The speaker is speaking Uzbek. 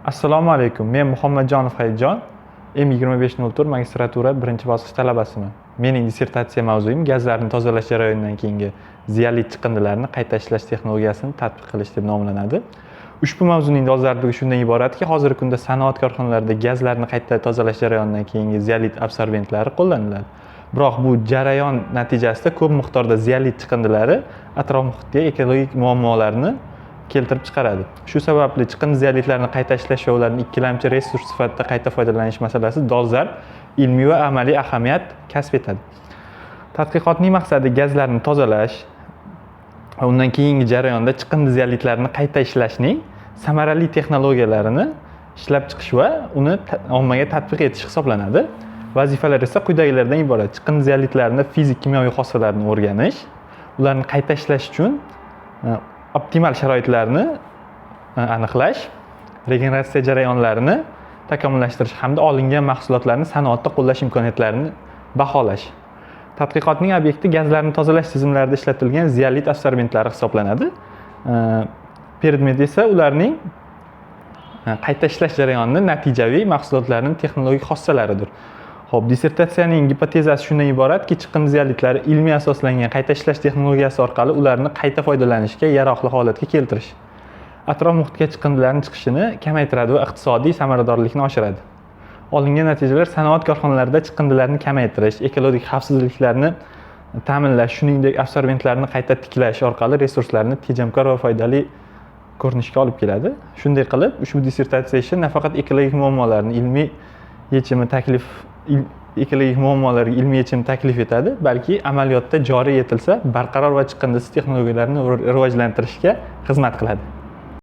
Assalomu alaykum. Men Muhammadjonov Hayitjon, M2504 magistratura 1-bosqich talabasiman. Mening dissertatsiya mavzuim gazlarni tozalash jarayonidan keyingi ziyonli chiqindilarni qayta ishlash texnologiyasini tatbiq qilish deb nomlanadi. Ushbu mavzuning dolzarbligi shundan iboratki, hozirgi kunda sanoat korxonalarida gazlarni qayta tozalash jarayonidan keyingi ziyonli absorbentlari qo'llaniladi. Biroq bu jarayon natijasida ko'p miqdorda ziyonli chiqindilari atrof muhitga ekologik muammolarni keltirib chiqaradi. Shu sababli chiqindi ziyonliklarini qayta ishlash va ularni ikkilamchi resurs sifatida qayta foydalanish masalasi dolzarb, ilmiy va amaliy ahamiyat kasb etadi. Tadqiqotning maqsadi gazlarni tozalash va undan keyingi jarayonda chiqindi ziyonliklarini qayta ishlashning samarali texnologiyalarini ishlab chiqish va uni ommaga tatbiq etish hisoblanadi. Vazifalar esa quyidagilardan iborat: chiqindi ziyonliklarini fizik kimyoviy xossalarini o'rganish, ularni qayta ishlash uchun optimal sharoitlarni aniqlash, regeneratsiya jarayonlarini takomillashtirish hamda olingan mahsulotlarni sanoatda qo'llash imkoniyatlarini baholash. Tadqiqotning obyekti gazlarni tozalash tizimlarida ishlatilgan ziyonli absorbentlari hisoblanadi. Predmet esa ularning qayta ishlash jarayonini natijaviy mahsulotlarning texnologik xossalaridir. Xo'p, dissertatsiyaning gipotezasi shundan iboratki, chiqindi ziyonliklari ilmiy asoslangan qayta ishlash texnologiyasi orqali ularni qayta foydalanishga yaroqli holatga keltirish atrof muhitga chiqindilarning chiqishini kamaytiradi va iqtisodiy samaradorlikni oshiradi. Olingan natijalar sanoat korxonalarida chiqindilarni kamaytirish, ekologik xavfsizliklarni ta'minlash, shuningdek absorbentlarni qayta tiklash orqali resurslarni tejamkor va foydali ko'rinishga olib keladi. Shunday qilib, ushbu dissertatsiya ishi nafaqat ekologik muammolarni ekologik muammolarga ilmiy yechim taklif etadi, balki amaliyotda joriy etilsa barqaror va chiqindisiz texnologiyalarni rivojlantirishga xizmat qiladi.